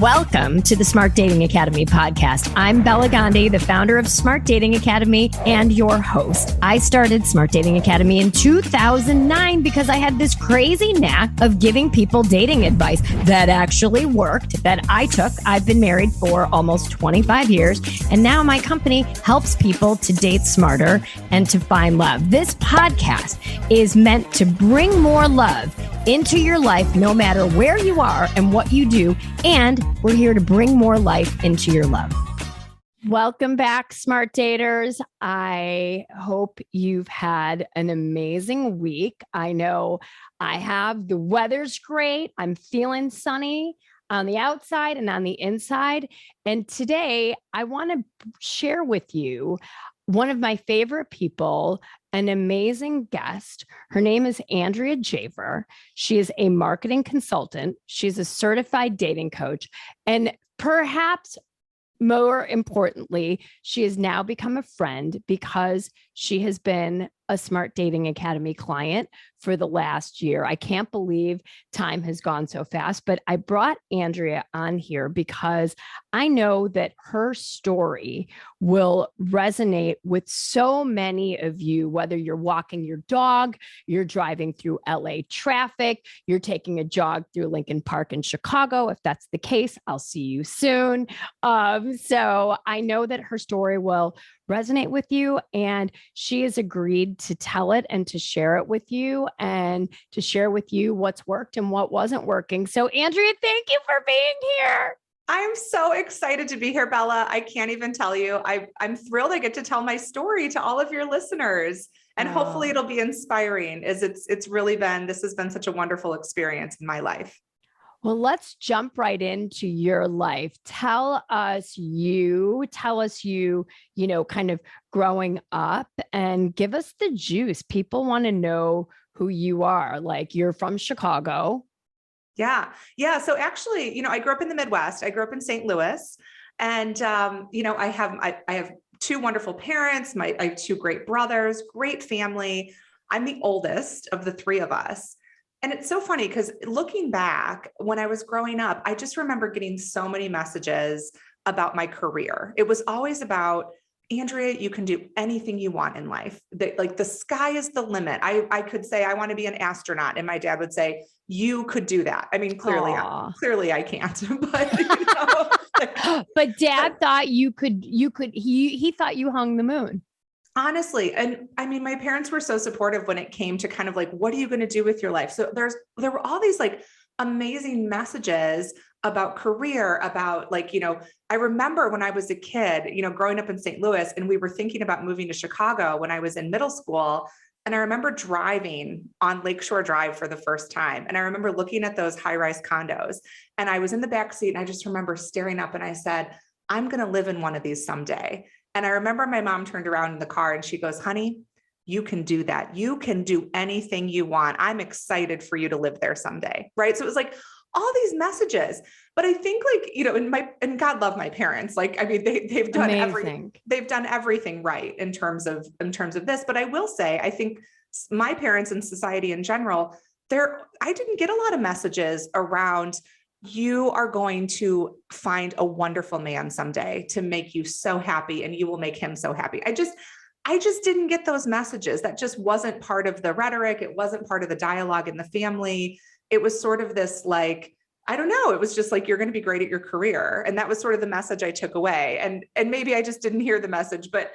Welcome to the Smart Dating Academy podcast. I'm Bela Gandhi, the founder of Smart Dating Academy and your host. I started Smart Dating Academy in 2009 because I had this crazy knack of giving people dating advice that actually worked, that I took. I've been married for almost 25 years, and now my company helps people to date smarter and to find love. This podcast is meant to bring more love into your life, no matter where you are and what you do. And we're here to bring more life into your love. Welcome back, Smart Daters. I hope you've had an amazing week. I know I have. The weather's great. I'm feeling sunny on the outside and on the inside. And today I want to share with you one of my favorite people, an amazing guest. Her name is Andrea Javor. She is a marketing consultant. She's a certified dating coach. And perhaps more importantly, she has now become a friend because she has been a Smart Dating Academy client for the last year. I can't believe time has gone so fast, but I brought Andrea on here because I know that her story will resonate with so many of you, whether you're walking your dog, you're driving through LA traffic, you're taking a jog through Lincoln Park in Chicago. If that's the case, I'll see you soon. So I know that her story will resonate with you, and she has agreed to tell it and to share it with you and to share with you what's worked and what wasn't working. So Andrea, thank you for being here. I'm so excited to be here, Bella. I can't even tell you. I'm thrilled I get to tell my story to all of your listeners, and hopefully it'll be inspiring, as this has been such a wonderful experience in my life. Well, let's jump right into your life. Tell us you, kind of growing up, and give us the juice. People want to know who you are. Like, you're from Chicago. Yeah. So actually, I grew up in the Midwest. I grew up in St. Louis, and, I have two wonderful parents. I have two great brothers, great family. I'm the oldest of the three of us. And it's so funny because looking back, when I was growing up, I just remember getting so many messages about my career. It was always about, Andrea, you can do anything you want in life. Like, the sky is the limit. I could say, I want to be an astronaut. And my dad would say, you could do that. I mean, clearly I can't, but but dad thought you could, he thought you hung the moon. Honestly. And I mean, my parents were so supportive when it came to kind of like, what are you going to do with your life? So there were all these like amazing messages about career, about I remember when I was a kid, growing up in St. Louis, and we were thinking about moving to Chicago when I was in middle school. And I remember driving on Lakeshore Drive for the first time. And I remember looking at those high-rise condos, and I was in the backseat, and I just remember staring up, and I said, I'm going to live in one of these someday. And I remember my mom turned around in the car and she goes, honey, you can do that. You can do anything you want. I'm excited for you to live there someday. Right. So it was like all these messages, but I think and God love my parents. Like, I mean, they've done everything. They've done everything right in terms of this. But I will say, I think my parents and society in general, I didn't get a lot of messages around, you are going to find a wonderful man someday to make you so happy, and you will make him so happy. I just didn't get those messages. That just wasn't part of the rhetoric. It wasn't part of the dialogue in the family. It was sort of this, like, I don't know. It was just like, you're going to be great at your career. And that was sort of the message I took away. And maybe I just didn't hear the message, but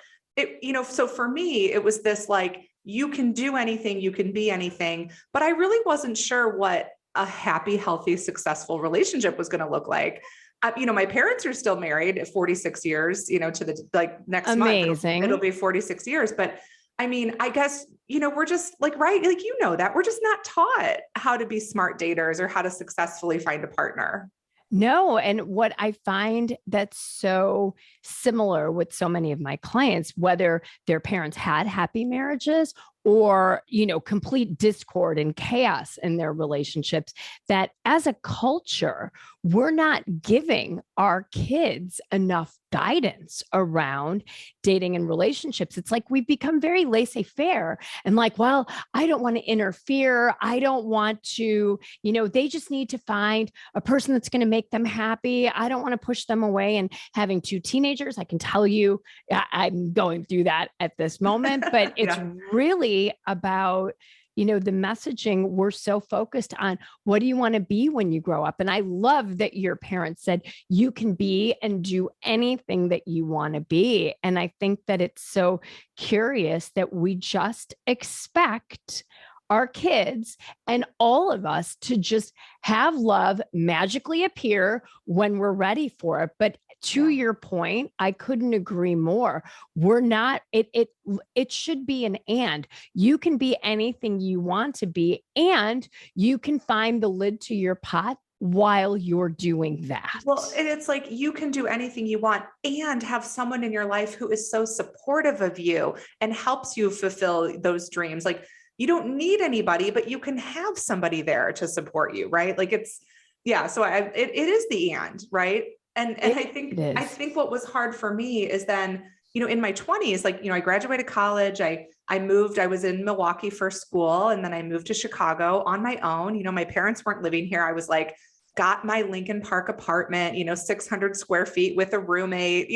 so for me, it was this, like, you can do anything, you can be anything, but I really wasn't sure what a happy, healthy, successful relationship was going to look like. My parents are still married at 46 years, to the next month, it'll be 46 years. But I mean, I guess, we're just like, right. Like, that we're just not taught how to be smart daters or how to successfully find a partner. No. And what I find that's so similar with so many of my clients, whether their parents had happy marriages or, complete discord and chaos in their relationships, that as a culture, we're not giving our kids enough guidance around dating and relationships. It's like we've become very laissez-faire and like, well, I don't want to interfere. I don't want to, they just need to find a person that's going to make them happy. I don't want to push them away. And having two teenagers, I can tell you, I'm going through that at this moment, but it's really about, the messaging. We're so focused on what do you want to be when you grow up? And I love that your parents said you can be and do anything that you want to be. And I think that it's so curious that we just expect our kids and all of us to just have love magically appear when we're ready for it. But to your point, I couldn't agree more. We're not, it should be an and. You can be anything you want to be, and you can find the lid to your pot while you're doing that. Well, and it's like you can do anything you want and have someone in your life who is so supportive of you and helps you fulfill those dreams. Like, you don't need anybody, but you can have somebody there to support you, right? Like so it is the and, right? And I think what was hard for me is then, in my 20s, like, I graduated college, I moved, I was in Milwaukee for school, and then I moved to Chicago on my own. My parents weren't living here. I was like, got my Lincoln Park apartment, 600 square feet with a roommate,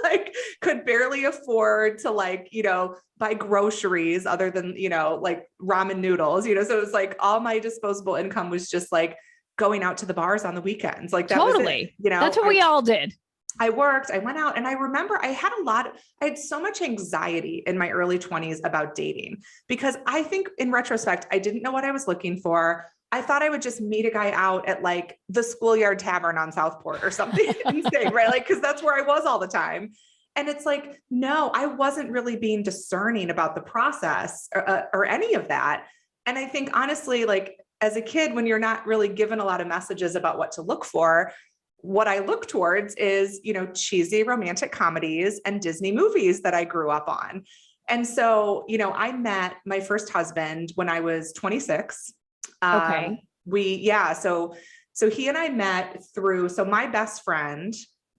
like could barely afford to buy groceries other than, like ramen noodles, so it was like all my disposable income was just like going out to the bars on the weekends. Like that totally. was it, that's what we all did. I worked, I went out, and I remember I had so much anxiety in my early 20s about dating, because I think in retrospect, I didn't know what I was looking for. I thought I would just meet a guy out at like the Schoolyard Tavern on Southport or something insane, right? Like, cause that's where I was all the time. And it's like, no, I wasn't really being discerning about the process or any of that. And I think honestly, like as a kid, when you're not really given a lot of messages about what to look for, what I look towards is, cheesy romantic comedies and Disney movies that I grew up on. And so, I met my first husband when I was 26. Okay. So he and I met through, so my best friend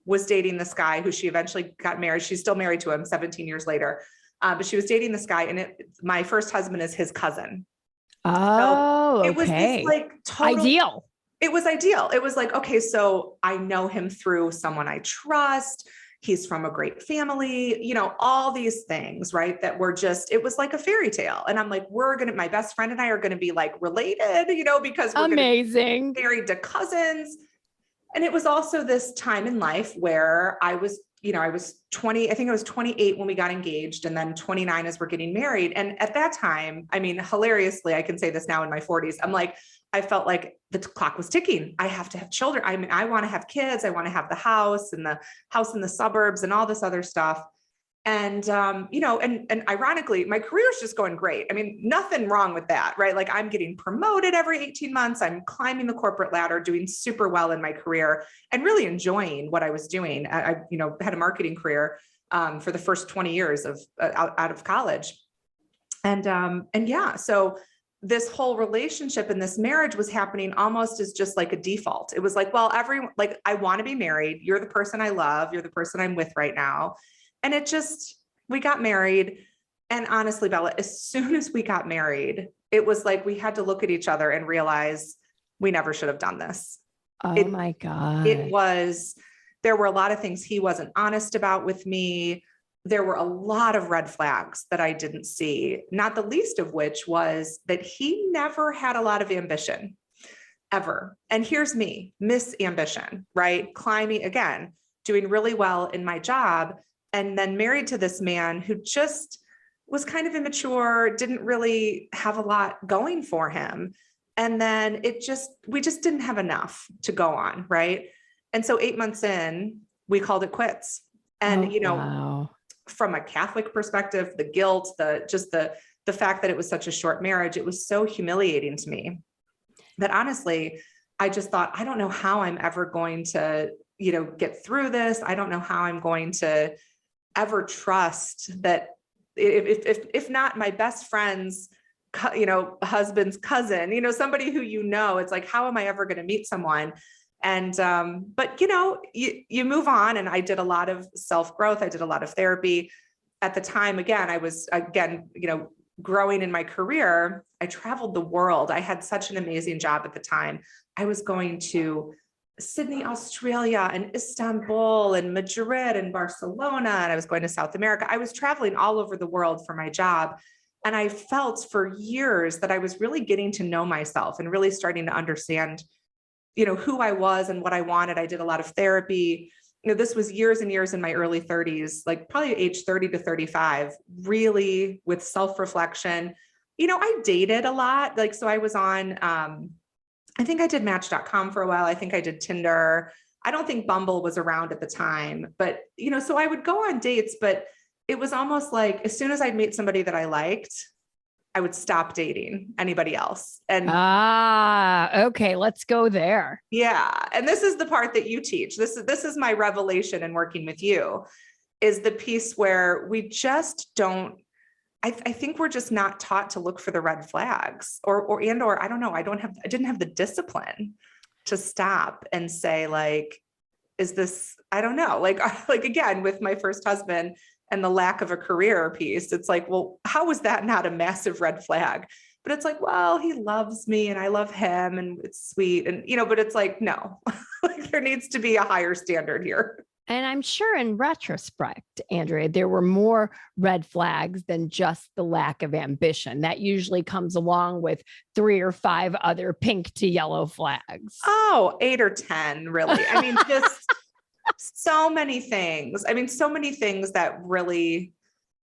was dating this guy who she eventually got married. She's still married to him 17 years later. But she was dating this guy, and my first husband is his cousin. Oh, so it was this like ideal. It was ideal. It was like, okay, so I know him through someone I trust. He's from a great family, all these things, right? That were just, it was like a fairy tale. And I'm like, my best friend and I are going to be like related, because we're amazing, married to cousins. And it was also this time in life where I was 20, I think I was 28 when we got engaged, and then 29 as we're getting married. And at that time, I mean, hilariously, I can say this now in my 40s, I'm like, I felt like the clock was ticking. I have to have children. I mean, I want to have kids. I want to have the house in the suburbs and all this other stuff. And, and ironically, my career is just going great. I mean, nothing wrong with that, right? Like I'm getting promoted every 18 months. I'm climbing the corporate ladder, doing super well in my career and really enjoying what I was doing. I had a marketing career for the first 20 years of out of college. So this whole relationship and this marriage was happening almost as just like a default. It was like, well, I want to be married. You're the person I love. You're the person I'm with right now. And we got married. And honestly, Bella, as soon as we got married, it was like, we had to look at each other and realize we never should have done this. My God. There were a lot of things he wasn't honest about with me. There were a lot of red flags that I didn't see, not the least of which was that he never had a lot of ambition ever. And here's me, Miss Ambition, right? Climbing again, doing really well in my job, and then married to this man who just was kind of immature, didn't really have a lot going for him. And then we just didn't have enough to go on, right? And so 8 months in, we called it quits. And, wow. From a Catholic perspective, the guilt, the fact that it was such a short marriage, it was so humiliating to me that honestly, I just thought, I don't know how I'm ever going to, get through this. I don't know how I'm going to ever trust that if not my best friend's, husband's cousin, somebody who, it's like, how am I ever going to meet someone? And, but you move on. And I did a lot of self-growth. I did a lot of therapy at the time. Again, I was growing in my career. I traveled the world. I had such an amazing job at the time. I was going to Sydney, Australia, and Istanbul, and Madrid, and Barcelona, and I was going to South America. I was traveling all over the world for my job. And I felt for years that I was really getting to know myself and really starting to understand, who I was and what I wanted. I did a lot of therapy. This was years and years in my early 30s, like probably age 30 to 35, really with self-reflection. I dated a lot. Like, so I was on, I think I did Match.com for a while. I think I did Tinder. I don't think Bumble was around at the time, but, so I would go on dates, but it was almost like as soon as I'd meet somebody that I liked, I would stop dating anybody else. And okay, let's go there. Yeah. And this is the part that you teach. This is my revelation in working with you, is the piece where we just don't, I think we're just not taught to look for the red flags or I don't know. I didn't have the discipline to stop and say, like, is this, I don't know, like again, with my first husband and the lack of a career piece, it's like, well, how was that not a massive red flag? But it's like, well, he loves me and I love him and it's sweet. And, but it's like, no, like there needs to be a higher standard here. And I'm sure in retrospect, Andrea, there were more red flags than just the lack of ambition. That usually comes along with 3 or 5 other pink to yellow flags. Oh, 8 or 10, really. I mean, just so many things. I mean, so many things that really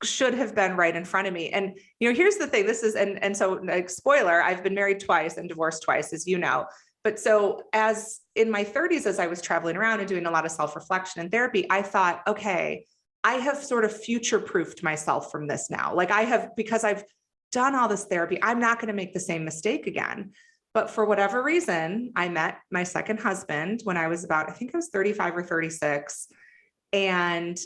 should have been right in front of me. And, here's the thing, this is, and so like, spoiler, I've been married twice and divorced twice, as you know. But so as in my 30s, as I was traveling around and doing a lot of self-reflection and therapy, I thought, okay, I have sort of future-proofed myself from this now. Like because I've done all this therapy, I'm not going to make the same mistake again. But for whatever reason, I met my second husband when I was about, I think I was 35 or 36. And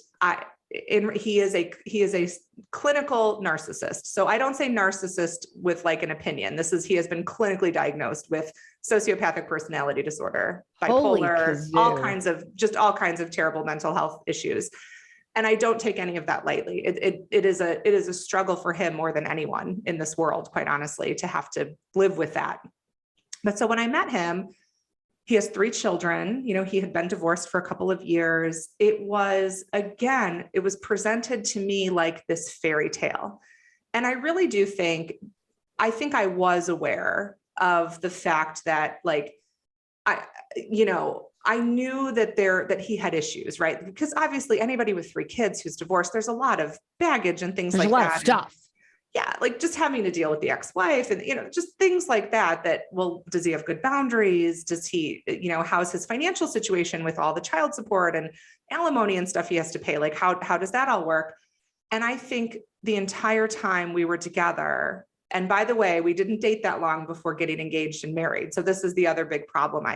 he is a clinical narcissist. So I don't say narcissist with like an opinion. he has been clinically diagnosed with sociopathic personality disorder, bipolar, all kinds of terrible mental health issues. And I don't take any of that lightly. It is a struggle for him more than anyone in this world, quite honestly, to have to live with that. But so when I met him, he has 3 children. He had been divorced for a couple of years. It was presented to me like this fairy tale. And I really do think I was aware of the fact that, like, I knew that he had issues, right? Because obviously anybody with 3 kids who's divorced, there's a lot of baggage and things like that. There's a lot of stuff. Yeah, like just having to deal with the ex-wife and, just things like that, well, does he have good boundaries? Does he, how's his financial situation with all the child support and alimony and stuff he has to pay? Like, how does that all work? And I think the entire time we were together, and by the way, we didn't date that long before getting engaged and married. So this is the other big problem.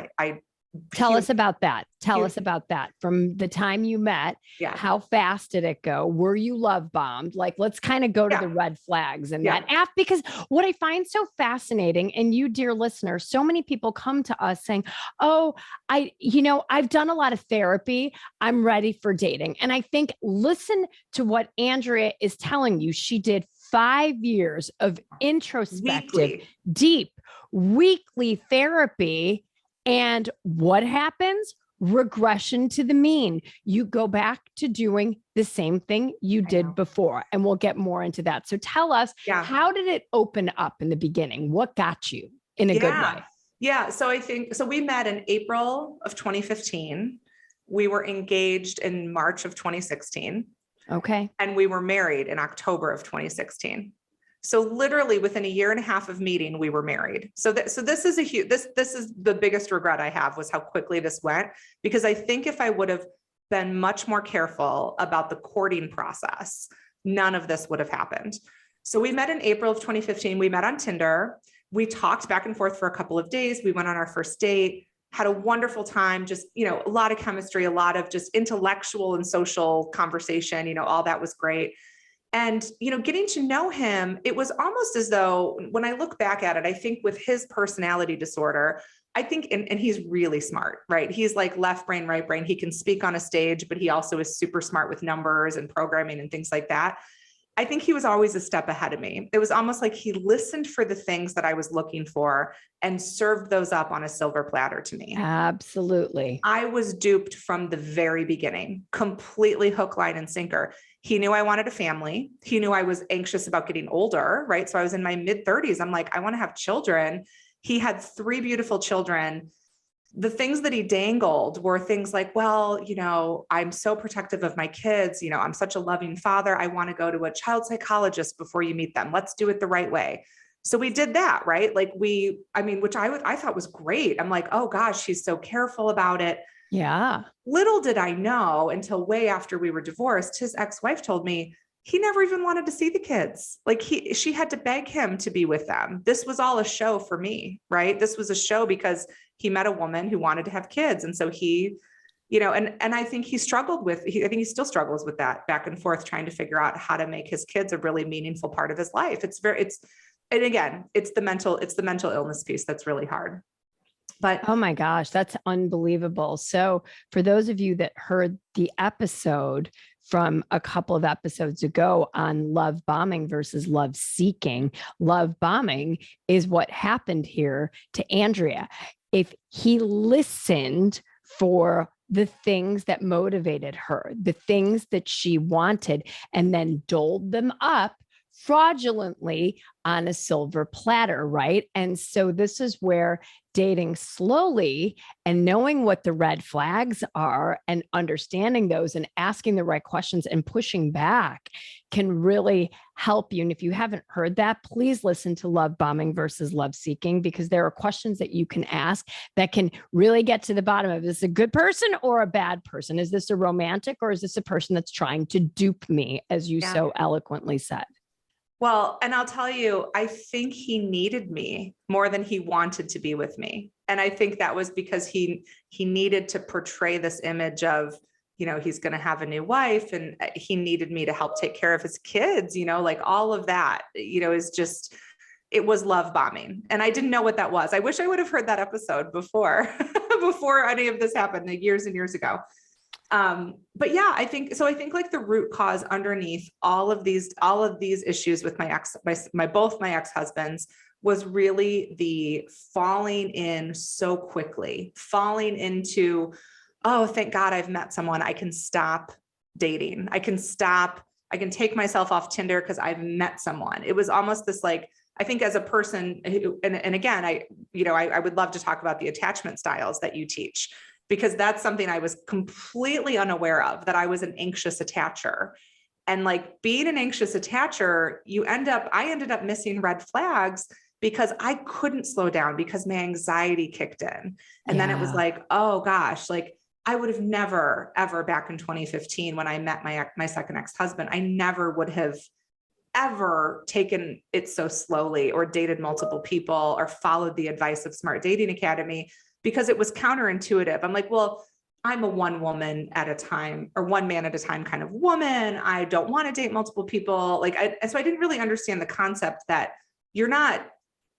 Tell us about that. Tell us about that. From the time you met, how fast did it go? Were you love bombed? Like, let's kind of go to the red flags and that app, because what I find so fascinating, and you, dear listeners, so many people come to us saying, oh, I've done a lot of therapy. I'm ready for dating. And I think, listen to what Andrea is telling you. She did 5 years of introspective, deep, weekly therapy. And what happens? Regression to the mean. You go back to doing the same thing you did before. And we'll get more into that. So tell us, how did it open up in the beginning? What got you in a good way? Yeah. So we met in April of 2015. We were engaged in March of 2016. Okay. And we were married in October of 2016. So literally within 1.5 years of meeting, we were married. So this is this is the biggest regret I have, was how quickly this went, because I think if I would have been much more careful about the courting process, none of this would have happened. So we met in April of 2015. We met on Tinder. We talked back and forth for a couple of days. We went on our first date, had a wonderful time, just, a lot of chemistry, a lot of just intellectual and social conversation, all that was great. And, getting to know him, it was almost as though when I look back at it, I think with his personality disorder, I think, and he's really smart, right? He's like left brain, right brain. He can speak on a stage, but he also is super smart with numbers and programming and things like that. I think he was always a step ahead of me. It was almost like he listened for the things that I was looking for and served those up on a silver platter to me. Absolutely. I was duped from the very beginning, completely hook, line, and sinker. He knew I wanted a family. He knew I was anxious about getting older, right? So I was in my mid 30s. I'm like, I want to have children. He had 3 beautiful children. The things that he dangled were things like, well, I'm so protective of my kids. I'm such a loving father. I want to go to a child psychologist before you meet them. Let's do it the right way. So we did that, right? Like which I thought was great. I'm like, oh gosh, she's so careful about it. Yeah. Little did I know until way after we were divorced, his ex-wife told me he never even wanted to see the kids. Like she had to beg him to be with them. This was all a show for me, right? This was a show because he met a woman who wanted to have kids. And so he, and I think he struggled I think he still struggles with that back and forth, trying to figure out how to make his kids a really meaningful part of his life. And again, it's the mental illness piece that's really hard. But oh my gosh, that's unbelievable. So for those of you that heard the episode from a couple of episodes ago on love bombing versus love seeking, love bombing is what happened here to Andrea. If he listened for the things that motivated her, the things that she wanted, and then doled them up fraudulently on a silver platter, right? And so this is where dating slowly and knowing what the red flags are and understanding those and asking the right questions and pushing back can really help you. And if you haven't heard that, please listen to Love Bombing versus Love Seeking, because there are questions that you can ask that can really get to the bottom of, is this a good person or a bad person? Is this a romantic or is this a person that's trying to dupe me, as you so eloquently said? Well, and I'll tell you, I think he needed me more than he wanted to be with me. And I think that was because he needed to portray this image of, he's going to have a new wife and he needed me to help take care of his kids, like all of that, is just, it was love bombing. And I didn't know what that was. I wish I would have heard that episode before, before any of this happened, like years and years ago. But yeah, I think like the root cause underneath all of these issues with both my ex-husbands was really the falling in so quickly, falling into, oh, thank God I've met someone. I can stop dating. I can take myself off Tinder because I've met someone. It was almost this, like, I think as a person who, and again, I would love to talk about the attachment styles that you teach, because that's something I was completely unaware of, that I was an anxious attacher. And like being an anxious attacher, I ended up missing red flags because I couldn't slow down because my anxiety kicked in. And then it was like, oh gosh, like I would have never, ever back in 2015, when I met my second ex-husband, I never would have ever taken it so slowly or dated multiple people or followed the advice of Smart Dating Academy, because it was counterintuitive. I'm like, well, I'm a one woman at a time or one man at a time kind of woman. I don't want to date multiple people. So I didn't really understand the concept that you're not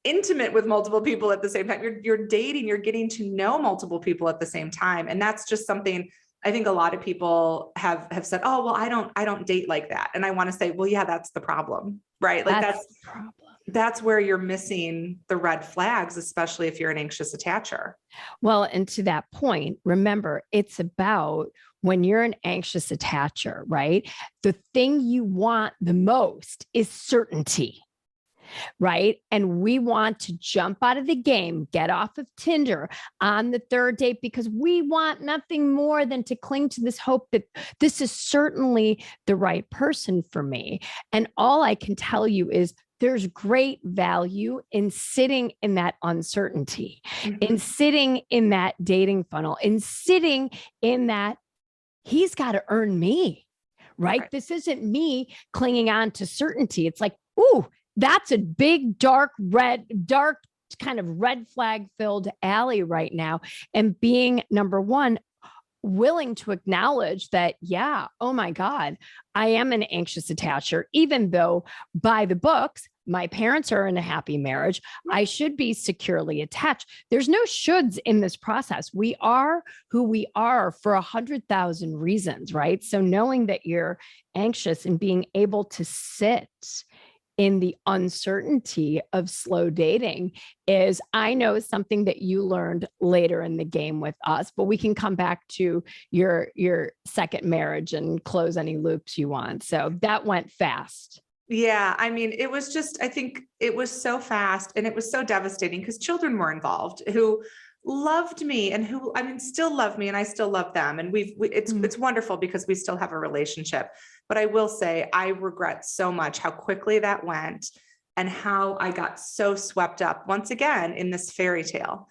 intimate with multiple people at the same time. You're dating, you're getting to know multiple people at the same time. And that's just something I think a lot of people have said, oh, well, I don't date like that. And I want to say, well, yeah, that's the problem, right? Like that's the problem. That's where you're missing the red flags, especially if you're an anxious attacher. Well, and to that point, remember, it's about when you're an anxious attacher, right? The thing you want the most is certainty, right? And we want to jump out of the game, get off of Tinder on the third date, because we want nothing more than to cling to this hope that this is certainly the right person for me. And all I can tell you is there's great value in sitting in that uncertainty, in sitting in that dating funnel, in sitting in that he's got to earn me, right? This isn't me clinging on to certainty. It's like, ooh, that's a big, dark kind of red flag filled alley right now. And being number one, willing to acknowledge that, yeah, oh my God, I am an anxious attacher, even though by the books, my parents are in a happy marriage. I should be securely attached. There's no shoulds in this process. We are who we are for 100,000 reasons, right? So knowing that you're anxious and being able to sit in the uncertainty of slow dating is, I know, something that you learned later in the game with us, but we can come back to your second marriage and close any loops you want. So that went fast. Yeah. I mean, it was just, I think it was so fast and it was so devastating because children were involved who loved me and who, I mean, still love me and I still love them. And it's wonderful because we still have a relationship. But I will say, I regret so much how quickly that went and how I got so swept up once again in this fairy tale.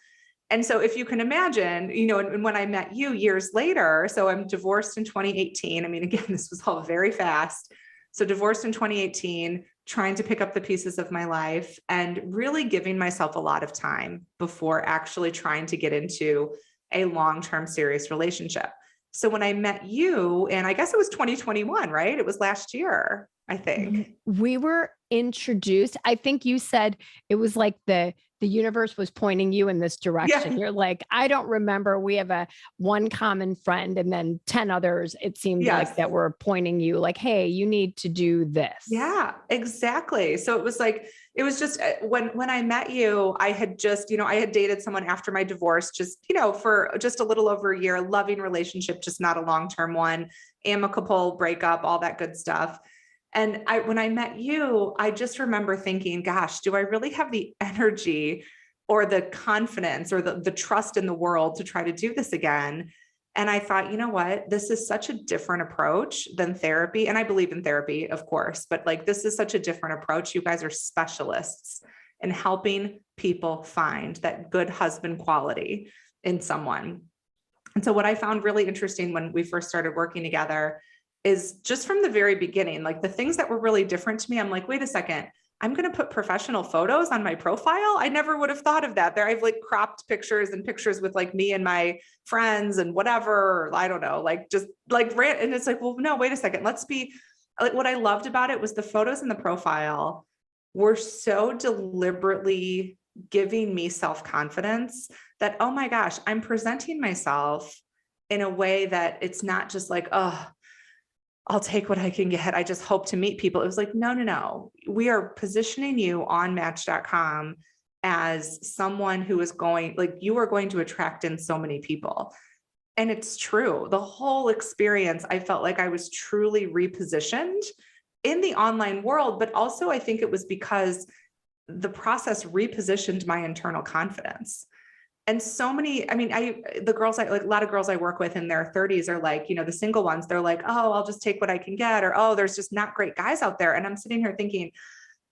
And so if you can imagine, you know, and when I met you years later, so I'm divorced in 2018. I mean, again, this was all very fast. So divorced in 2018, trying to pick up the pieces of my life and really giving myself a lot of time before actually trying to get into a long-term serious relationship. So when I met you, and I guess it was 2021, right? It was last year, I think. We were introduced. I think you said it was like the universe was pointing you in this direction. Yeah. You're like, I don't remember. We have one common friend and then 10 others. It seemed like that were pointing you like, hey, you need to do this. Yeah, exactly. So it was like, it was just when I met you, I had just, I had dated someone after my divorce, just, for just a little over a year, loving relationship, just not a long-term one, amicable breakup, all that good stuff. And when I met you, I just remember thinking, gosh, do I really have the energy or the confidence or the trust in the world to try to do this again? And I thought, you know what, this is such a different approach than therapy. And I believe in therapy, of course, but like, this is such a different approach. You guys are specialists in helping people find that good husband quality in someone. And so what I found really interesting when we first started working together is just from the very beginning, like the things that were really different to me, I'm like, wait a second, I'm going to put professional photos on my profile. I never would have thought of that. There, I've like cropped pictures and pictures with like me and my friends and whatever, I don't know, like just like rant. And it's like, well, no, wait a second. Let's be like, what I loved about it was the photos in the profile were so deliberately giving me self-confidence that, oh my gosh, I'm presenting myself in a way that it's not just like, oh, I'll take what I can get. I just hope to meet people. It was like, no. We are positioning you on Match.com as someone who is going, like, you are going to attract in so many people. And it's true. The whole experience, I felt like I was truly repositioned in the online world, but also I think it was because the process repositioned my internal confidence. And so many, I mean, the girls, like a lot of girls I work with in their 30s are like, the single ones, they're like, oh, I'll just take what I can get, or, oh, there's just not great guys out there. And I'm sitting here thinking,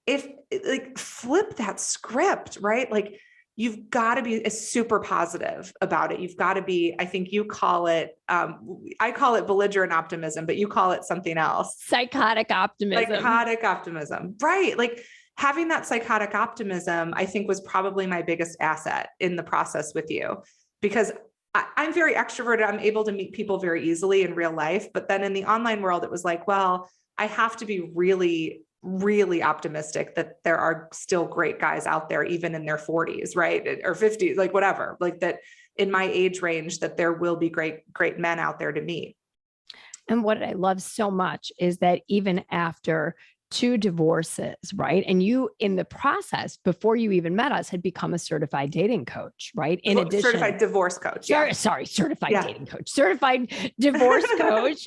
if like flip that script, right? Like you've got to be super positive about it. You've got to be, I think you call it, I call it belligerent optimism, but you call it something else. Psychotic optimism. Psychotic optimism, right? Like having that psychotic optimism, I think was probably my biggest asset in the process with you, because I'm very extroverted. I'm able to meet people very easily in real life. But then in the online world, it was like, well, I have to be really, really optimistic that there are still great guys out there, even in their 40s, right? Or 50s, like whatever, like that in my age range, that there will be great men out there to meet. And what I love so much is that even after 2 divorces, right? And you, in the process, before you even met us, had become a certified dating coach, right? In addition, certified divorce coach. Yeah. Certified dating coach, certified divorce coach,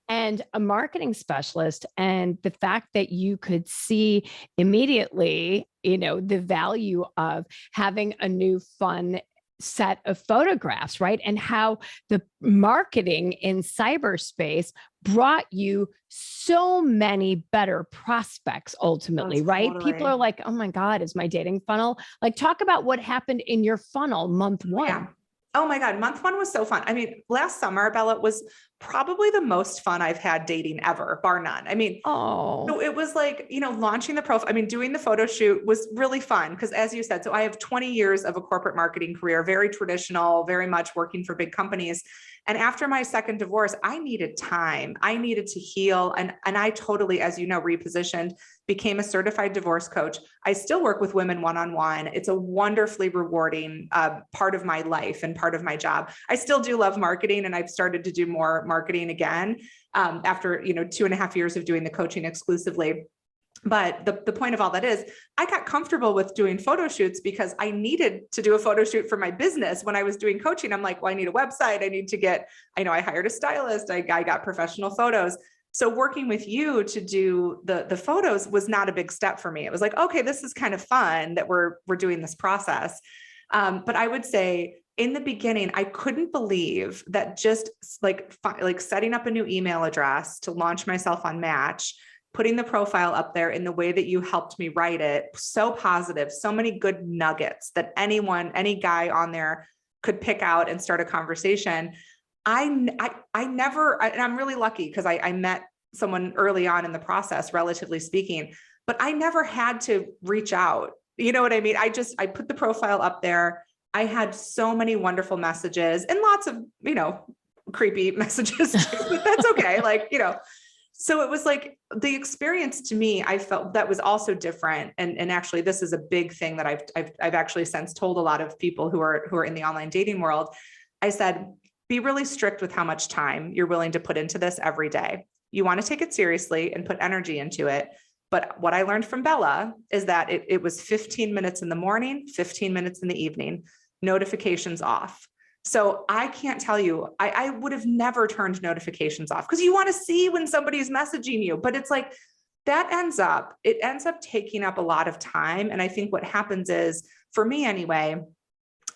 and a marketing specialist. And the fact that you could see immediately, the value of having a new fun set of photographs, right? And how the marketing in cyberspace brought you so many better prospects ultimately, right? Totally. People are like, oh my God, is my dating funnel? Like, talk about what happened in your funnel month 1. Yeah. Oh my God. Month 1 was so fun. I mean, last summer, Bella, was probably the most fun I've had dating ever, bar none. I mean, so it was like, launching the profile. I mean, doing the photo shoot was really fun because, as you said, so I have 20 years of a corporate marketing career, very traditional, very much working for big companies. And after my second divorce, I needed time. I needed to heal. And I totally, as you know, repositioned, became a certified divorce coach. I still work with women one-on-one. It's a wonderfully rewarding part of my life and part of my job. I still do love marketing, and I've started to do more marketing again after 2.5 years of doing the coaching exclusively. But the point of all that is I got comfortable with doing photo shoots because I needed to do a photo shoot for my business. When I was doing coaching, I'm like, well, I need a website. I need to get, I hired a stylist. I got professional photos. So working with you to do the photos was not a big step for me. It was like, okay, this is kind of fun that we're doing this process. But I would say in the beginning, I couldn't believe that just like setting up a new email address to launch myself on Match, putting the profile up there in the way that you helped me write it, so positive, so many good nuggets that any guy on there could pick out and start a conversation. I never, and I'm really lucky because I met someone early on in the process, relatively speaking, but I never had to reach out. You know what I mean? I put the profile up there. I had so many wonderful messages and lots of, creepy messages too, but that's okay. So it was like the experience to me, I felt that was also different. And actually, this is a big thing that I've actually since told a lot of people who are in the online dating world. I said, be really strict with how much time you're willing to put into this every day. You want to take it seriously and put energy into it. But what I learned from Bela is that it was 15 minutes in the morning, 15 minutes in the evening, notifications off. So I can't tell you, I would have never turned notifications off because you want to see when somebody's messaging you, but it's like that ends up taking up a lot of time. And I think what happens is, for me anyway,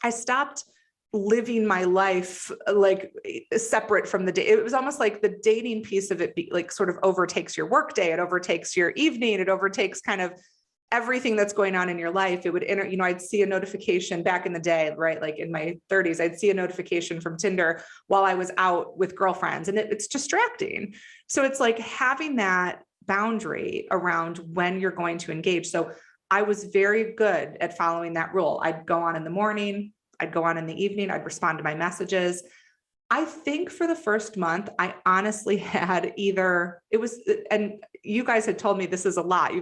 I stopped living my life like separate from the day. It was almost like the dating piece of it sort of overtakes your work day. It overtakes your evening. It overtakes kind of everything that's going on in your life. It would I'd see a notification back in the day, right? Like in my 30s, I'd see a notification from Tinder while I was out with girlfriends, and it's distracting. So it's like having that boundary around when you're going to engage. So I was very good at following that rule. I'd go on in the morning, I'd go on in the evening, I'd respond to my messages. I think for the first month, I honestly had and you guys had told me this is a lot.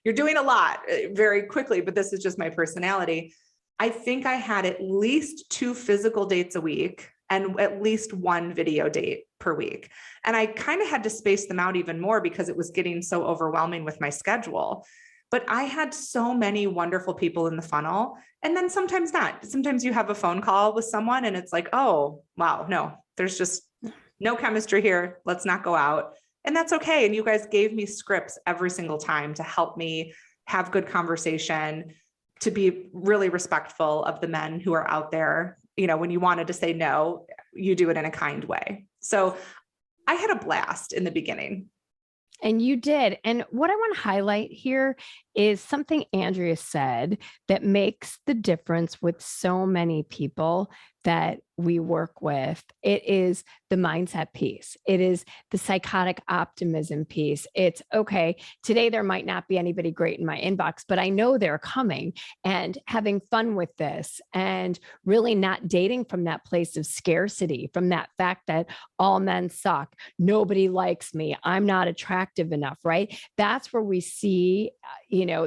You're doing a lot very quickly, but this is just my personality. I think I had at least 2 physical dates a week and at least 1 video date per week. And I kind of had to space them out even more because it was getting so overwhelming with my schedule. But I had so many wonderful people in the funnel. And then sometimes not. Sometimes you have a phone call with someone and it's like, oh, wow, no, there's just no chemistry here. Let's not go out. And that's okay. And you guys gave me scripts every single time to help me have good conversation, to be really respectful of the men who are out there. When you wanted to say no, you do it in a kind way. So I had a blast in the beginning. And you did. And what I want to highlight here is something Andrea said that makes the difference with so many people that we work with. It is the mindset piece. It is the psychotic optimism piece. It's okay, today there might not be anybody great in my inbox, but I know they're coming, and having fun with this and really not dating from that place of scarcity, from that fact that all men suck. Nobody likes me. I'm not attractive enough, right? That's where we see,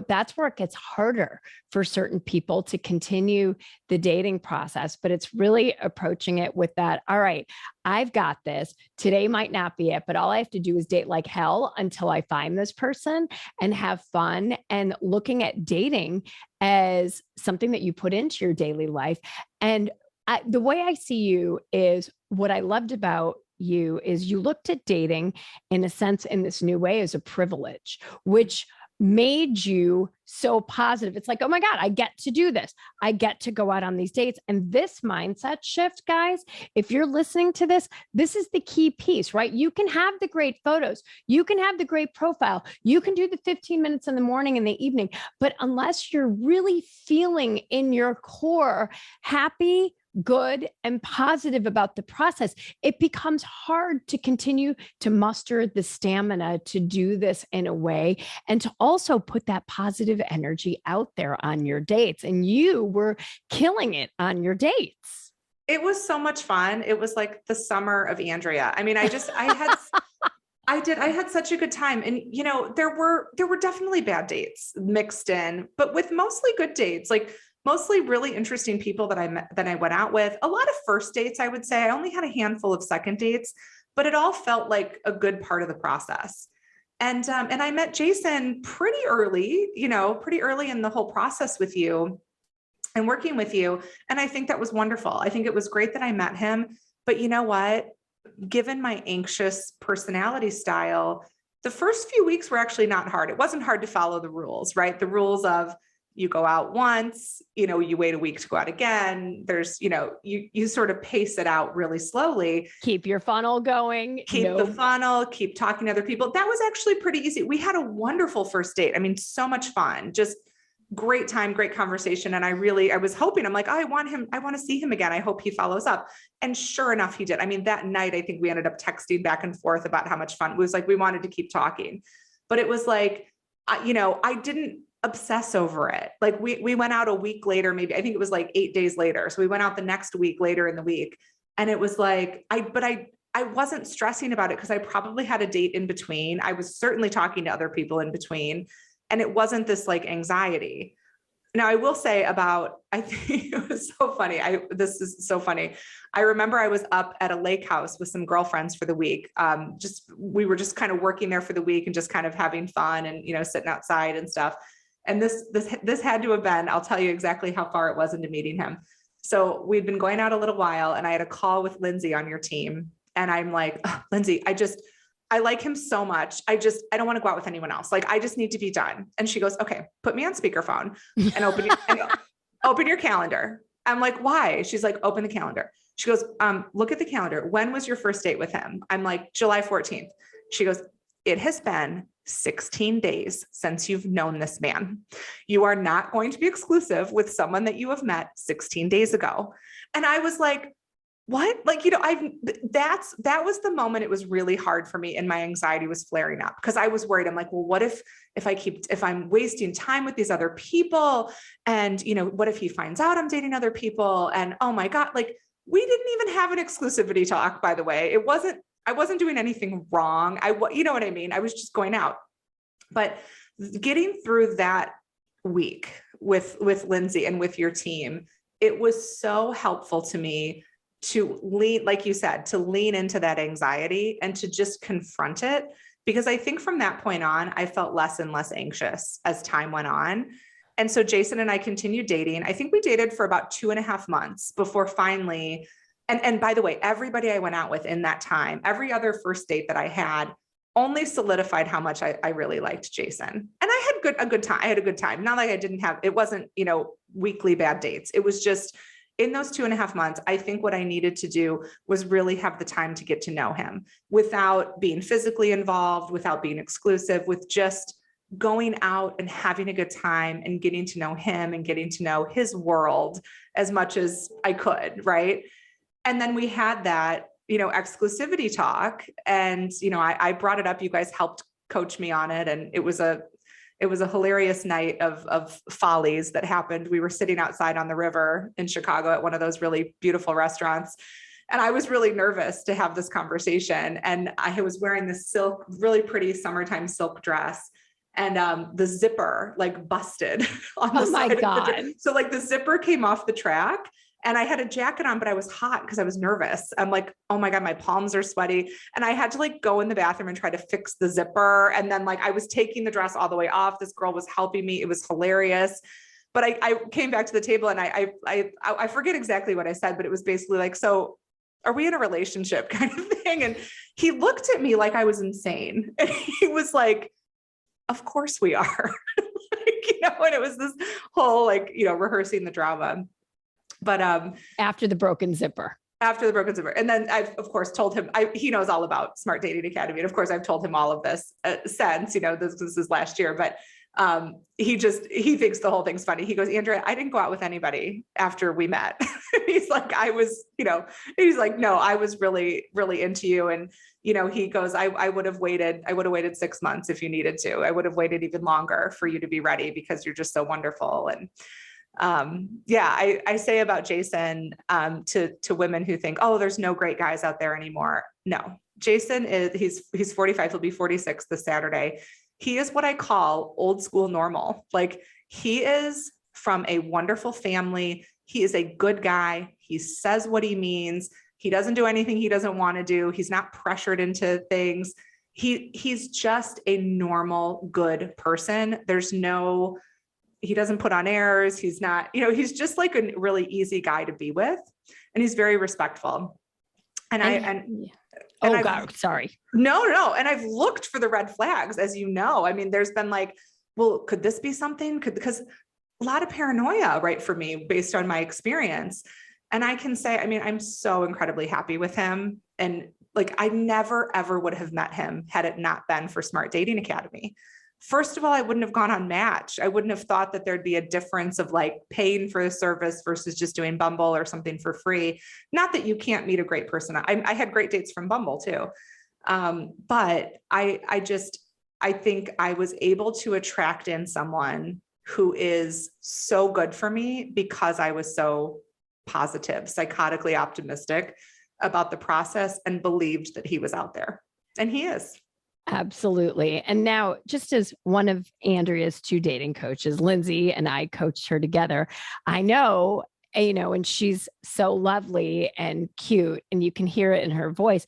that's where it gets harder for certain people to continue the dating process, but it's really approaching it with that, all right, I've got this. Today might not be it, but all I have to do is date like hell until I find this person and have fun, and looking at dating as something that you put into your daily life. And the way I see you is, what I loved about you is you looked at dating in a sense in this new way as a privilege, which made you so positive. It's like, oh my God, I get to do this. I get to go out on these dates. And this mindset shift, guys, if you're listening to this, this is the key piece, right? You can have the great photos. You can have the great profile. You can do the 15 minutes in the morning and the evening. But unless you're really feeling in your core happy, good and positive about the process, it becomes hard to continue to muster the stamina to do this in a way and to also put that positive energy out there on your dates. And you were killing it on your dates. It was so much fun. It was like the summer of Andrea. I mean, I had such a good time. And, you know, there were definitely bad dates mixed in, but with mostly good dates, like mostly really interesting people that I went out with. A lot of first dates, I would say. I only had a handful of second dates, but it all felt like a good part of the process. And I met Jason pretty early in the whole process with you and working with you. And I think that was wonderful. I think it was great that I met him, but you know what? Given my anxious personality style, the first few weeks were actually not hard. It wasn't hard to follow the rules, right? The rules of you go out once, you know, you wait a week to go out again. There's, you know, you sort of pace it out really slowly. Keep your funnel going. Keep the funnel, keep talking to other people. That was actually pretty easy. We had a wonderful first date. I mean, so much fun, just great time, great conversation. And I was hoping, I'm like, oh, I want to see him again. I hope he follows up. And sure enough, he did. I mean, that night, I think we ended up texting back and forth about how much fun it was. Like, we wanted to keep talking, but it was like, I didn't obsess over it. Like we went out a week later, maybe, I think it was like 8 days later. So we went out the next week later in the week. And it was like, I wasn't stressing about it because I probably had a date in between. I was certainly talking to other people in between. And it wasn't this like anxiety. Now I will say I think it was so funny. This is so funny. I remember I was up at a lake house with some girlfriends for the week. We were just kind of working there for the week and just kind of having fun and, you know, sitting outside and stuff. And this had to have been, I'll tell you exactly how far it was into meeting him. So we'd been going out a little while and I had a call with Lindsay on your team. And I'm like, oh, Lindsay, I like him so much. I don't want to go out with anyone else. Like, I just need to be done. And she goes, okay, put me on speakerphone and open your calendar. I'm like, why? She's like, open the calendar. She goes, look at the calendar. When was your first date with him? I'm like, July 14th. She goes, it has been 16 days since you've known this man. You are not going to be exclusive with someone that you have met 16 days ago. And I was like, what? Like, you know, that was the moment it was really hard for me and my anxiety was flaring up because I was worried. I'm like, well, what if I'm wasting time with these other people and, you know, what if he finds out I'm dating other people? And oh my God, like we didn't even have an exclusivity talk, by the way. I wasn't doing anything wrong. You know what I mean? I was just going out, but getting through that week with Lindsay and with your team, it was so helpful to me to lean, like you said, to lean into that anxiety and to just confront it. Because I think from that point on, I felt less and less anxious as time went on. And so Jason and I continued dating. I think we dated for about 2.5 months before finally, and by the way, everybody I went out with in that time, every other first date that I had only solidified how much I really liked Jason. And I had a good time. I had a good time. Not like it wasn't, you know, weekly bad dates. It was just, in those 2.5 months, I think what I needed to do was really have the time to get to know him without being physically involved, without being exclusive, with just going out and having a good time and getting to know him and getting to know his world as much as I could, right? And then we had that, you know, exclusivity talk. And, you know, I brought it up. You guys helped coach me on it. And it was a hilarious night of follies that happened. We were sitting outside on the river in Chicago at one of those really beautiful restaurants. And I was really nervous to have this conversation. And I was wearing this really pretty summertime silk dress. And the zipper like busted on the side. Oh my God. So like the zipper came off the track. And I had a jacket on, but I was hot because I was nervous. I'm like, oh my God, my palms are sweaty. And I had to like go in the bathroom and try to fix the zipper. And then like I was taking the dress all the way off. This girl was helping me. It was hilarious. But I came back to the table and I forget exactly what I said, but it was basically like, so are we in a relationship kind of thing? And he looked at me like I was insane. And he was like, of course we are. You know, and it was this whole like, you know, rehearsing the drama. But after the broken zipper. And then I've, of course, told him, he knows all about Smart Dating Academy. And of course, I've told him all of this since, you know, this is last year. But He thinks the whole thing's funny. He goes, Andrea, I didn't go out with anybody after we met. He's like, he's like, no, I was really, really into you. And, he goes, I would have waited 6 months if you needed to. I would have waited even longer for you to be ready because you're just so wonderful. And I say about Jason to women who think, oh, there's no great guys out there anymore. No, Jason he's 45. He'll be 46 this Saturday. He is what I call old school normal. Like, he is from a wonderful family. He is a good guy. He says what he means. He doesn't do anything he doesn't want to do. He's not pressured into things. He's just a normal, good person. He doesn't put on airs. He's not, he's just like a really easy guy to be with. And he's very respectful. Sorry. No. And I've looked for the red flags, as you know. I mean, there's been like, well, could this be something? Because a lot of paranoia, right, for me, based on my experience. And I can say, I mean, I'm so incredibly happy with him. And like, I never, ever would have met him had it not been for Smart Dating Academy. First of all, I wouldn't have gone on Match. I wouldn't have thought that there'd be a difference of like paying for a service versus just doing Bumble or something for free. Not that you can't meet a great person. I had great dates from Bumble too. But I think I was able to attract in someone who is so good for me because I was so positive, psychotically optimistic about the process and believed that he was out there. And he is. Absolutely. And now, just as one of Andrea's 2 dating coaches, Lindsay and I coached her together, I know, and she's so lovely and cute, and you can hear it in her voice.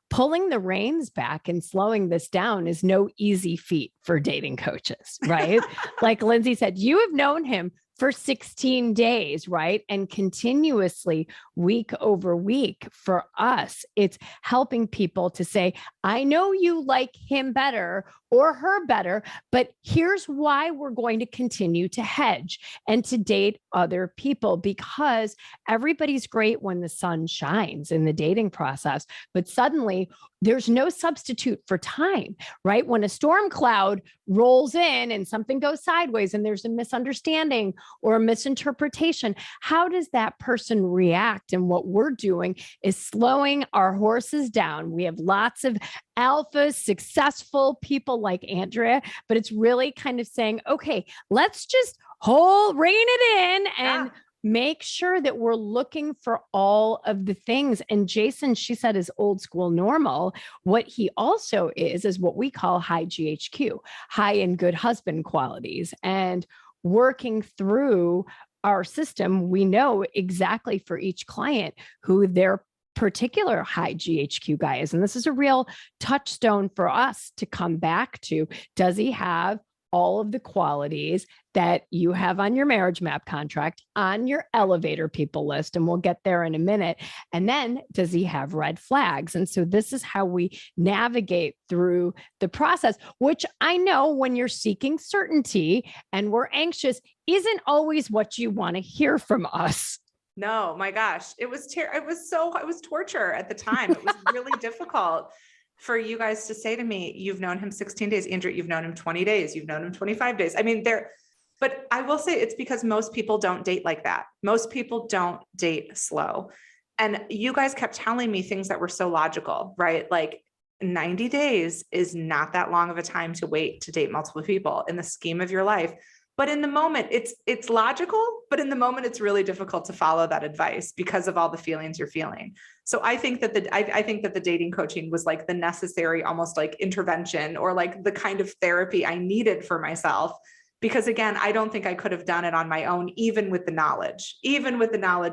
Pulling the reins back and slowing this down is no easy feat for dating coaches, right? Like Lindsay said, you have known him for 16 days, right? And continuously, week over week, for us, it's helping people to say, I know you like him better or her better, but here's why we're going to continue to hedge and to date other people, because everybody's great when the sun shines in the dating process, but suddenly there's no substitute for time, right? When a storm cloud rolls in and something goes sideways and there's a misunderstanding or a misinterpretation, how does that person react? And what we're doing is slowing our horses down. We have lots of alpha, successful people like Andrea, but it's really kind of saying, okay, let's just rein it in and make sure that we're looking for all of the things. And Jason, she said, is old school normal. What he also is what we call high GHQ, high and good husband qualities. And working through our system, we know exactly for each client who their particular high GHQ guy is. And this is a real touchstone for us to come back to. Does he have all of the qualities that you have on your marriage map contract, on your elevator people list? And we'll get there in a minute. And then does he have red flags? And so this is how we navigate through the process, which I know when you're seeking certainty and we're anxious isn't always what you want to hear from us. No, my gosh, it was torture at the time. It was really difficult for you guys to say to me, you've known him 16 days, Andrea, you've known him 20 days, you've known him 25 days. I mean, but I will say it's because most people don't date like that. Most people don't date slow. And you guys kept telling me things that were so logical, right? Like 90 days is not that long of a time to wait to date multiple people in the scheme of your life. But in the moment, it's logical, but in the moment, it's really difficult to follow that advice because of all the feelings you're feeling. So I think that the dating coaching was like the necessary, almost like intervention or like the kind of therapy I needed for myself. Because again, I don't think I could have done it on my own, even with the knowledge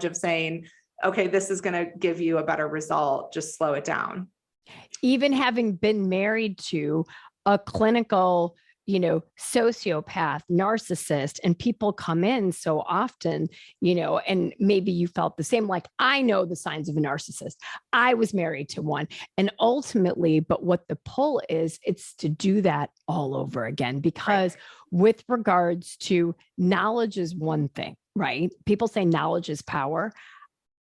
of saying, okay, this is going to give you a better result. Just slow it down. Even having been married to a clinical sociopath, narcissist, and people come in so often, and maybe you felt the same, like, I know the signs of a narcissist. I was married to one. And ultimately, but what the pull is, it's to do that all over again, because with regards to knowledge is one thing, right? People say knowledge is power.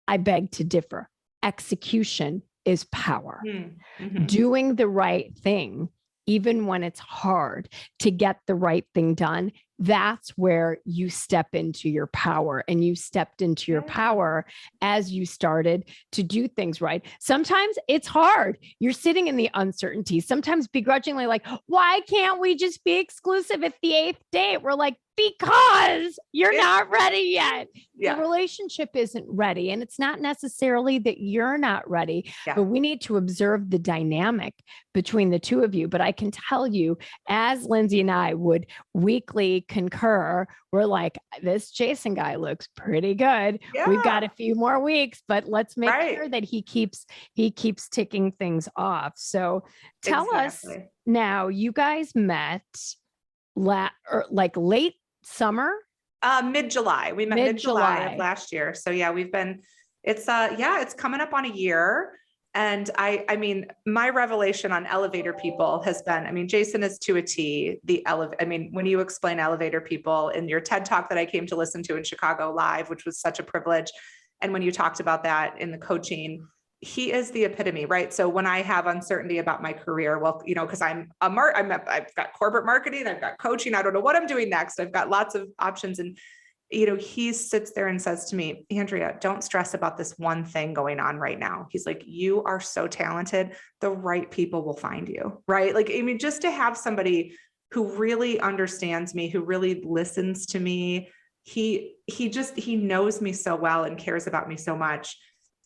I beg to differ. Execution is power. Mm-hmm. Doing the right thing even when it's hard to get the right thing done, that's where you step into your power, and you stepped into your power as you started to do things right. Sometimes it's hard. You're sitting in the uncertainty, sometimes begrudgingly, like, why can't we just be exclusive at the 8th date? We're like, because you're not ready yet. The relationship isn't ready. And it's not necessarily that you're not ready, but we need to observe the dynamic between the two of you. But I can tell you, as Lindsay and I would weekly concur, we're like, this Jason guy looks pretty good. We've got a few more weeks, but let's make sure that he keeps ticking things off. So tell us now, you guys met late summer? Mid-July. We met mid-July of last year. So yeah, it's coming up on a year. And I mean, my revelation on elevator people has been, I mean, Jason is to a T, when you explain elevator people in your TED talk that I came to listen to in Chicago live, which was such a privilege. And when you talked about that in the coaching, he is the epitome, right? So when I have uncertainty about my career, well, because I've got corporate marketing, I've got coaching, I don't know what I'm doing next. I've got lots of options. And, he sits there and says to me, Andrea, don't stress about this one thing going on right now. He's like, you are so talented. The right people will find you, right? Like, I mean, just to have somebody who really understands me, who really listens to me, he knows me so well and cares about me so much.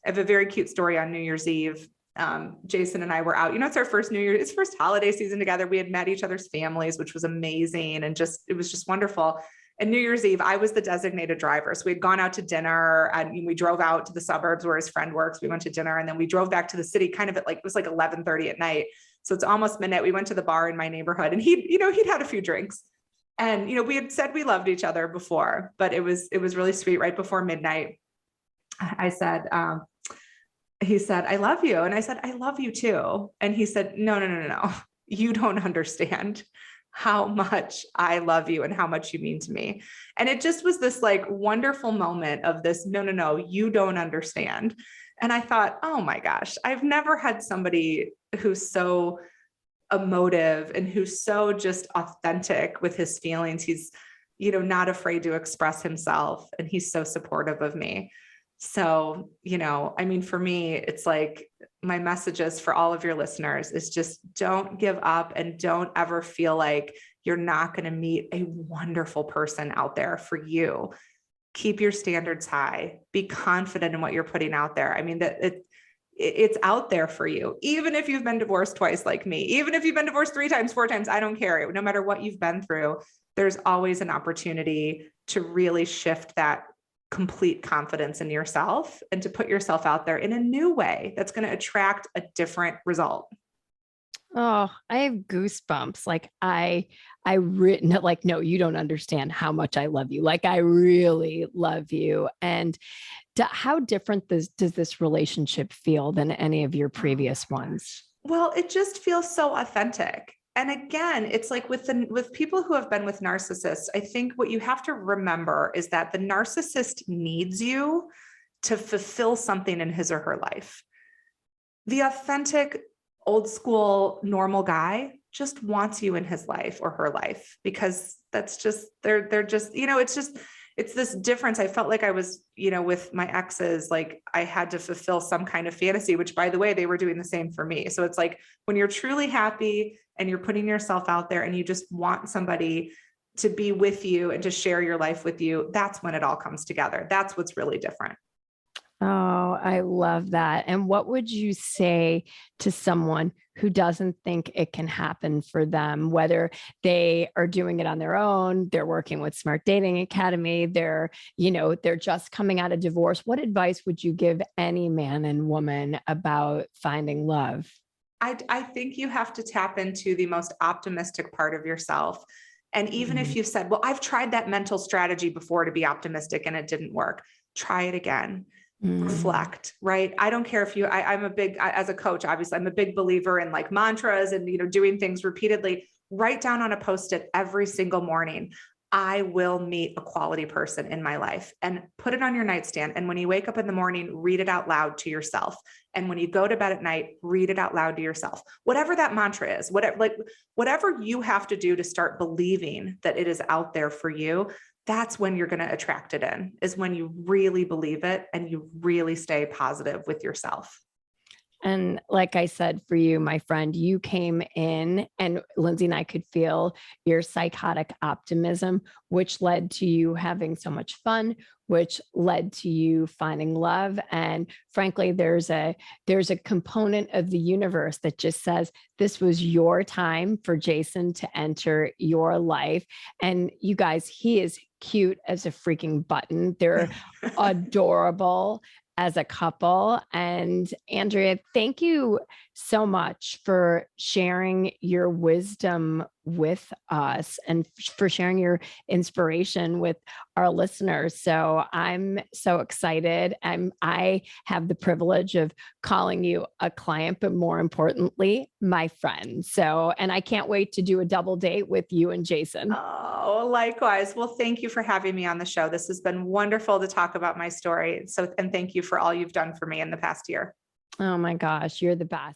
I have a very cute story on New Year's Eve. Jason and I were out, it's our first it's first holiday season together. We had met each other's families, which was amazing. And it was just wonderful. And New Year's Eve, I was the designated driver. So we had gone out to dinner, and we drove out to the suburbs where his friend works. We went to dinner, and then we drove back to the city kind of at it was like 11:30 at night. So it's almost midnight. We went to the bar in my neighborhood, and he'd had a few drinks, and, we had said we loved each other before, but it was really sweet. Right before midnight, I said, he said, I love you. And I said, I love you too. And he said, no. You don't understand how much I love you and how much you mean to me. And it just was this wonderful moment of this, no, you don't understand. And I thought, oh my gosh, I've never had somebody who's so emotive and who's so just authentic with his feelings. He's, not afraid to express himself, and he's so supportive of me. So, I mean, for me, it's my messages for all of your listeners is just don't give up, and don't ever feel like you're not going to meet a wonderful person out there for you. Keep your standards high, be confident in what you're putting out there. I mean, it's out there for you. Even if you've been divorced twice, like me, even if you've been divorced 3 times, 4 times, I don't care. No matter what you've been through, there's always an opportunity to really shift that complete confidence in yourself and to put yourself out there in a new way that's going to attract a different result. Oh, I have goosebumps. No, you don't understand how much I love you. I really love you. And how different does this relationship feel than any of your previous ones? Well, it just feels so authentic. And again, it's with people who have been with narcissists, I think what you have to remember is that the narcissist needs you to fulfill something in his or her life. The authentic, old school, normal guy just wants you in his life or her life, because that's just, they're just, it's this difference. I felt like I was, with my exes, I had to fulfill some kind of fantasy, which, by the way, they were doing the same for me. So it's when you're truly happy and you're putting yourself out there and you just want somebody to be with you and to share your life with you, that's when it all comes together. That's what's really different. Oh, I love that. And what would you say to someone who doesn't think it can happen for them, whether they are doing it on their own, they're working with Smart Dating Academy, they're just coming out of divorce? What advice would you give any man and woman about finding love? I think you have to tap into the most optimistic part of yourself. And even if you've said, well, I've tried that mental strategy before to be optimistic and it didn't work, try it again. Reflect, right? I don't care if as a coach, obviously I'm a big believer in mantras and, doing things repeatedly. Write down on a Post-it every single morning, I will meet a quality person in my life, and put it on your nightstand. And when you wake up in the morning, read it out loud to yourself. And when you go to bed at night, read it out loud to yourself. Whatever that mantra is, whatever you have to do to start believing that it is out there for you, that's when you're going to attract it in, is when you really believe it and you really stay positive with yourself. And like I said, for you, my friend, you came in and Lindsay and I could feel your psychotic optimism, which led to you having so much fun, which led to you finding love. And frankly, there's a component of the universe that just says this was your time for Jason to enter your life. And you guys, he is cute as a freaking button. They're adorable as a couple. And Andrea, thank you so much for sharing your wisdom with us and for sharing your inspiration with our listeners. So I'm so excited. I have the privilege of calling you a client, but more importantly, my friend. So, and I can't wait to do a double date with you and Jason. Oh, likewise. Well, thank you for having me on the show. This has been wonderful to talk about my story. So, and thank you for all you've done for me in the past year. Oh my gosh, you're the best.